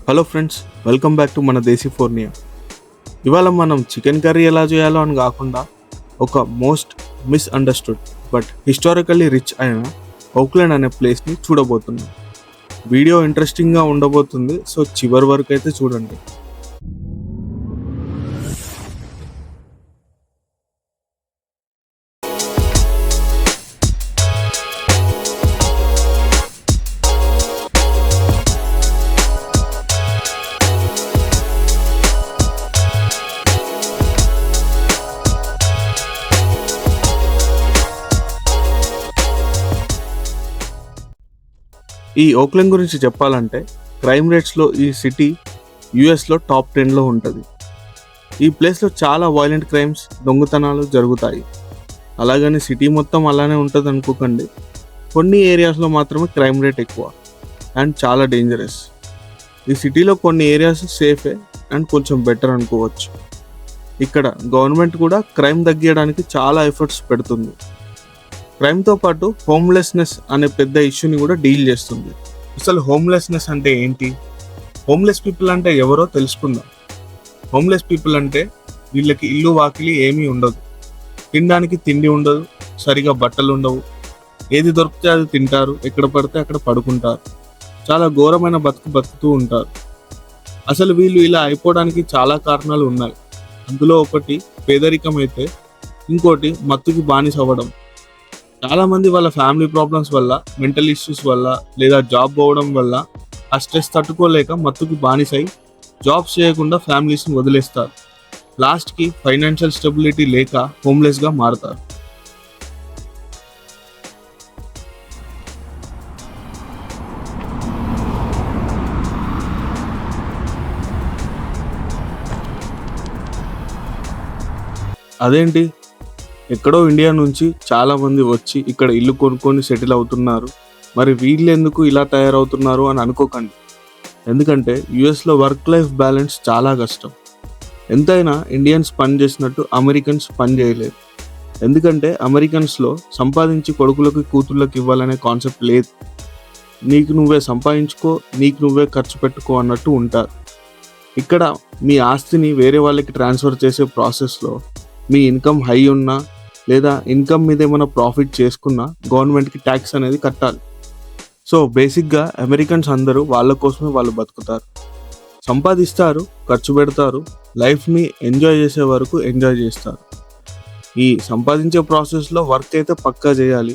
Hello friends, welcome back to మన దేశీ ఫోర్నియా. ఇవాళ మనం చికెన్ కర్రీ ఎలా చేయాలో అని కాకుండా ఒక most misunderstood but historically rich అయిన ఓక్లాండ్ అనే ప్లేస్ని చూడబోతున్నాం. వీడియో ఇంట్రెస్టింగ్గా ఉండబోతుంది, సో చివరి వరకు అయితే చూడండి. ఈ ఓక్లాండ్ గురించి చెప్పాలంటే క్రైమ్ రేట్స్లో ఈ సిటీ యుఎస్లో టాప్ 10లో ఉంటుంది. ఈ ప్లేస్లో చాలా వైలెంట్ క్రైమ్స్, దొంగతనాలు జరుగుతాయి. అలాగని సిటీ మొత్తం అలానే ఉంటుంది అనుకోకండి. కొన్ని ఏరియాస్లో మాత్రమే క్రైమ్ రేట్ ఎక్కువ అండ్ చాలా డేంజరస్. ఈ సిటీలో కొన్ని ఏరియాస్ సేఫే అండ్ కొంచెం బెటర్ అనుకోవచ్చు. ఇక్కడ గవర్నమెంట్ కూడా క్రైమ్ తగ్గించడానికి చాలా ఎఫర్ట్స్ పెడుతుంది. క్రైమ్తో పాటు హోమ్లెస్నెస్ అనే పెద్ద ఇష్యూని కూడా డీల్ చేస్తుంది. అసలు హోమ్లెస్నెస్ అంటే ఏంటి? హోమ్లెస్ పీపుల్ అంటే ఎవరో తెలుసుకుందాం. హోమ్లెస్ పీపుల్ అంటే వీళ్ళకి ఇల్లు వాకిలి ఏమీ ఉండదు, తినడానికి తిండి ఉండదు, సరిగా బట్టలు ఉండవు, ఏది దొరికితే అది తింటారు, ఎక్కడ పడితే అక్కడ పడుకుంటారు, చాలా ఘోరమైన బతుకుతూ ఉంటారు. అసలు వీళ్ళు ఇలా అయిపోవడానికి చాలా కారణాలు ఉన్నాయి. అందులో ఒకటి పేదరికం అయితే ఇంకోటి మత్తుకి బానిస అవ్వడం. చాలామంది వాళ్ళ ఫ్యామిలీ ప్రాబ్లమ్స్ వల్ల, మెంటల్ ఇష్యూస్ వల్ల లేదా జాబ్ పోవడం వల్ల ఆ స్ట్రెస్ తట్టుకోలేక మత్తుకి బానిసై జాబ్స్ చేయకుండా ఫ్యామిలీస్ని వదిలేస్తారు. లాస్ట్కి ఫైనాన్షియల్ స్టెబిలిటీ లేక హోమ్లెస్గా మారుతారు. అదేంటి, ఎక్కడో ఇండియా నుంచి చాలామంది వచ్చి ఇక్కడ ఇల్లు కొనుక్కొని సెటిల్ అవుతున్నారు, మరి వీళ్ళు ఎందుకు ఇలా తయారవుతున్నారు అని అనుకోకండి. ఎందుకంటే యుఎస్లో వర్క్ లైఫ్ బ్యాలెన్స్ చాలా కష్టం. ఎంతైనా ఇండియన్స్ పని చేసినట్టు అమెరికన్స్ పని చేయలేరు. ఎందుకంటే అమెరికన్స్లో సంపాదించి కొడుకులకి కూతుళ్ళకి ఇవ్వాలనే కాన్సెప్ట్ లేదు. నీకు నువ్వే సంపాదించుకో, నీకు నువ్వే ఖర్చు పెట్టుకో అన్నట్టు ఉంటారు. ఇక్కడ మీ ఆస్తిని వేరే వాళ్ళకి ట్రాన్స్ఫర్ చేసే ప్రాసెస్లో మీ ఇన్కమ్ హై ఉన్నా లేదా ఇన్కమ్ మీద ఏమైనా ప్రాఫిట్ చేసుకున్నా గవర్నమెంట్కి ట్యాక్స్ అనేది కట్టాలి. సో బేసిక్గా అమెరికన్స్ అందరూ వాళ్ళ కోసమే వాళ్ళు బతుకుతారు, సంపాదిస్తారు, ఖర్చు పెడతారు, లైఫ్ని ఎంజాయ్ చేసే వరకు ఎంజాయ్ చేస్తారు. ఈ సంపాదించే ప్రాసెస్లో వర్క్ అయితే పక్కా చేయాలి.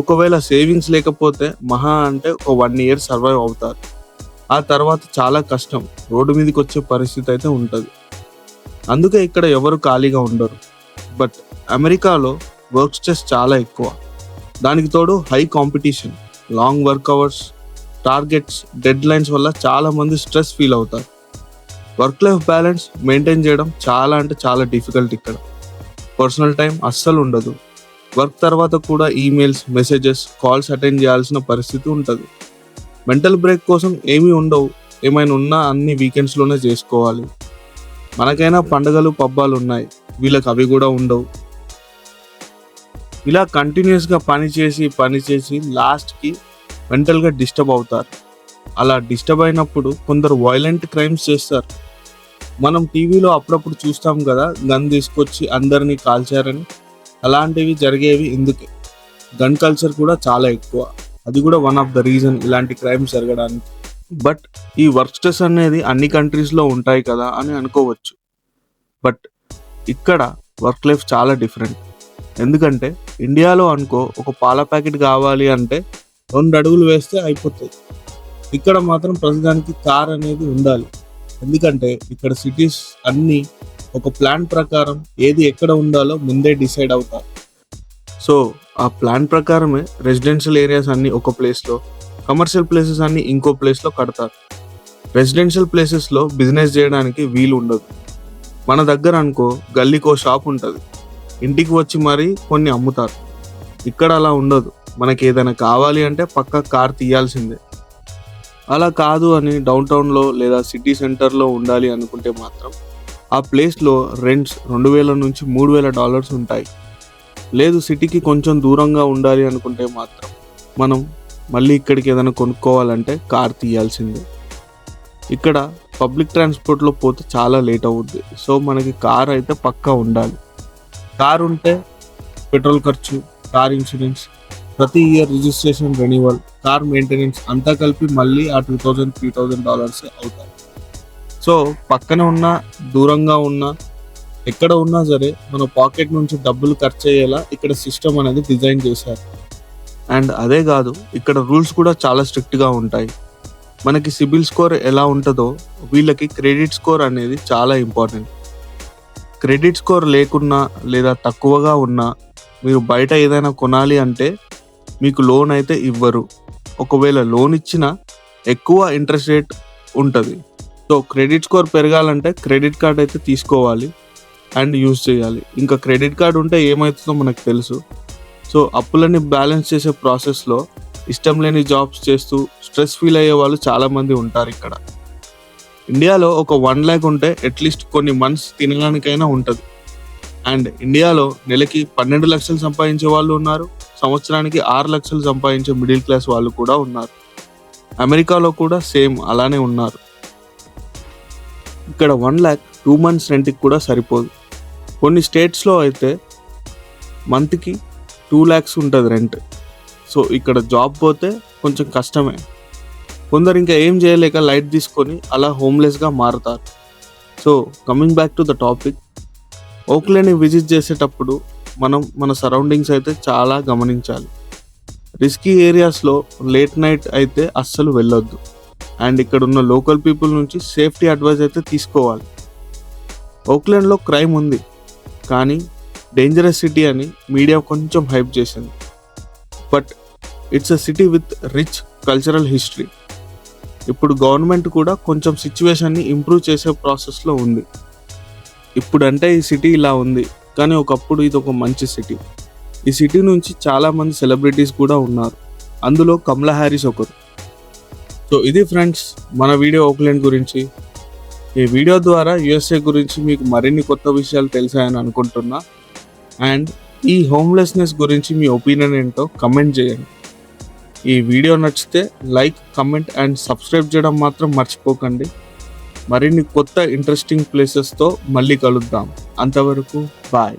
ఒకవేళ సేవింగ్స్ లేకపోతే మహా అంటే ఒక 1 year సర్వైవ్ అవుతారు. ఆ తర్వాత చాలా కష్టం, రోడ్డు మీదకి వచ్చే పరిస్థితి అయితే ఉంటుంది. అందుకే ఇక్కడ ఎవరు ఖాళీగా ఉండరు. బట్ అమెరికాలో వర్క్ స్ట్రెస్ చాలా ఎక్కువ. దానికి తోడు high competition, long work hours, targets, dead lines వల్ల చాలామంది స్ట్రెస్ ఫీల్ అవుతారు. వర్క్ లైఫ్ బ్యాలెన్స్ మెయింటైన్ చేయడం చాలా అంటే చాలా డిఫికల్ట్ ఇక్కడ. పర్సనల్ టైం అస్సలు ఉండదు. వర్క్ తర్వాత కూడా ఈమెయిల్స్, మెసేజెస్, కాల్స్ అటెండ్ చేయాల్సిన పరిస్థితి ఉంటుంది. మెంటల్ బ్రేక్ కోసం ఏమీ ఉండవు. ఏమైనా ఉన్నా అన్ని వీకెండ్స్లోనే చేసుకోవాలి. మనకైనా పండుగలు పబ్బాలు ఉన్నాయి, వీళ్ళకి అవి కూడా ఉండవు. ఇలా కంటిన్యూస్గా పని చేసి లాస్ట్కి మెంటల్గా డిస్టర్బ్ అవుతారు. అలా డిస్టర్బ్ అయినప్పుడు కొందరు వైలెంట్ క్రైమ్స్ చేస్తారు. మనం టీవీలో అప్పుడప్పుడు చూస్తాం కదా, గన్ తీసుకొచ్చి అందరినీ కాల్చారని. అలాంటివి జరిగేవి ఇందుకే. గన్ కల్చర్ కూడా చాలా ఎక్కువ. అది కూడా వన్ ఆఫ్ ద రీజన్ ఇలాంటి క్రైమ్స్ జరగడానికి. బట్ ఈ వర్క్ స్ట్రెస్ అనేది అన్ని కంట్రీస్లో ఉంటాయి కదా అని అనుకోవచ్చు. బట్ ఇక్కడ వర్క్ లైఫ్ చాలా డిఫరెంట్. ఎందుకంటే ఇండియాలో అనుకో, ఒక పాల ప్యాకెట్ కావాలి అంటే 2 అడుగులు వేస్తే అయిపోతుంది. ఇక్కడ మాత్రం ప్రతిదానికి కార్ అనేది ఉండాలి. ఎందుకంటే ఇక్కడ సిటీస్ అన్నీ ఒక ప్లాన్ ప్రకారం ఏది ఎక్కడ ఉండాలో ముందే డిసైడ్ అవుతారు. సో ఆ ప్లాన్ ప్రకారమే రెసిడెన్షియల్ ఏరియాస్ అన్నీ ఒక ప్లేస్లో, కమర్షియల్ ప్లేసెస్ అన్నీ ఇంకో ప్లేస్లో కడతారు. రెసిడెన్షియల్ ప్లేసెస్లో బిజినెస్ చేయడానికి వీలు ఉండదు. మన దగ్గర అనుకో, గల్లీకో షాప్ ఉంటుంది, ఇంటికి వచ్చి మరీ కొన్ని అమ్ముతారు. ఇక్కడ అలా ఉండదు. మనకి ఏదైనా కావాలి అంటే పక్కా కార్ తీయాల్సిందే. అలా కాదు అని డౌన్ టౌన్లో లేదా సిటీ సెంటర్లో ఉండాలి అనుకుంటే మాత్రం ఆ ప్లేస్లో రెంట్స్ $2,000 నుంచి $3,000 ఉంటాయి. లేదు సిటీకి కొంచెం దూరంగా ఉండాలి అనుకుంటే మాత్రం మనం మళ్ళీ ఇక్కడికి ఏదైనా కొనుక్కోవాలంటే కార్ తీయాల్సిందే. ఇక్కడ పబ్లిక్ ట్రాన్స్పోర్ట్లో పోతే చాలా లేట్ అవుద్ది. సో మనకి కార్ అయితే పక్కా ఉండాలి. కార్ ఉంటే పెట్రోల్ ఖర్చు, కార్ ఇన్సూరెన్స్, ప్రతి year registration renewal, car maintenance అంతా కలిపి మళ్ళీ ఆ $2,000-3,000 అవుతాయి. సో పక్కన ఉన్న, దూరంగా ఉన్న, ఎక్కడ ఉన్నా సరే మన పాకెట్ నుంచి డబ్బులు ఖర్చు అయ్యేలా ఇక్కడ సిస్టమ్ అనేది డిజైన్ చేశారు. అండ్ అదే కాదు, ఇక్కడ రూల్స్ కూడా చాలా స్ట్రిక్ట్గా ఉంటాయి. మనకి సిబిల్ స్కోర్ ఎలా ఉంటుందో వీళ్ళకి క్రెడిట్ స్కోర్ అనేది చాలా ఇంపార్టెంట్. క్రెడిట్ స్కోర్ లేకున్నా లేదా తక్కువగా ఉన్నా మీరు బయట ఏదైనా కొనాలి అంటే మీకు లోన్ అయితే ఇవ్వరు. ఒకవేళ లోన్ ఇచ్చినా ఎక్కువ ఇంట్రెస్ట్ రేట్ ఉంటుంది. సో క్రెడిట్ స్కోర్ పెరగాలంటే క్రెడిట్ కార్డ్ అయితే తీసుకోవాలి అండ్ యూజ్ చేయాలి. ఇంకా క్రెడిట్ కార్డ్ ఉంటే ఏమవుతుందో మనకు తెలుసు. సో అప్పులని బ్యాలెన్స్ చేసే ప్రాసెస్లో ఇష్టం లేని జాబ్స్ చేస్తూ స్ట్రెస్ ఫీల్ అయ్యే వాళ్ళు చాలామంది ఉంటారు ఇక్కడ. ఇండియాలో ఒక 1 lakh ఉంటే అట్లీస్ట్ కొన్ని మంత్స్ తినడానికైనా ఉంటుంది. అండ్ ఇండియాలో నెలకి 12 లక్షలు సంపాదించే వాళ్ళు ఉన్నారు, సంవత్సరానికి 6 లక్షలు సంపాదించే మిడిల్ క్లాస్ వాళ్ళు కూడా ఉన్నారు. అమెరికాలో కూడా సేమ్ అలానే ఉన్నారు. ఇక్కడ 1 lakh 2 months రెంట్కి కూడా సరిపోదు. కొన్ని స్టేట్స్లో అయితే మంత్కి 2 lakhs ఉంటుంది రెంట్. సో ఇక్కడ జాబ్ పోతే కొంచెం కష్టమే. కొందరు ఇంకా ఏం చేయలేక లైట్ తీసుకొని అలా హోమ్లెస్గా మారుతారు. So coming back to the topic, ఓక్లాండ్ని విజిట్ చేసేటప్పుడు మనం మన సరౌండింగ్స్ అయితే చాలా గమనించాలి. రిస్కీ ఏరియాస్లో లేట్ నైట్ అయితే అస్సలు వెళ్ళొద్దు. అండ్ ఇక్కడ ఉన్న లోకల్ పీపుల్ నుంచి సేఫ్టీ అడ్వైస్ అయితే తీసుకోవాలి. ఓక్లాండ్లో క్రైమ్ ఉంది, కానీ డేంజరస్ సిటీ అని మీడియా కొంచెం హైప్ చేసింది. But it's a city with rich cultural history. ఇప్పుడు గవర్నమెంట్ కూడా కొంచెం సిచ్యువేషన్ని ఇంప్రూవ్ చేసే ప్రాసెస్లో ఉంది. ఇప్పుడంటే ఈ సిటీ ఇలా ఉంది, కానీ ఒకప్పుడు ఇది ఒక మంచి సిటీ. ఈ సిటీ నుంచి చాలామంది సెలబ్రిటీస్ కూడా ఉన్నారు, అందులో కమలా హ్యారిస్ ఒకరు. సో ఇది ఫ్రెండ్స్ మన వీడియో ఓక్లాండ్ గురించి. ఈ వీడియో ద్వారా యుఎస్ఏ గురించి మీకు మరిన్ని కొత్త విషయాలు తెలిసాయని అనుకుంటున్నా. అండ్ ఈ హోమ్లెస్నెస్ గురించి మీ ఒపీనియన్ ఏంటో కమెంట్ చేయండి. ఈ వీడియో నచ్చితే లైక్, కమెంట్ అండ్ సబ్స్క్రైబ్ చేయడం మాత్రం మర్చిపోకండి. మరిన్ని కొత్త ఇంట్రెస్టింగ్ ప్లేసెస్తో మళ్ళీ కలుద్దాం. అంతవరకు బాయ్.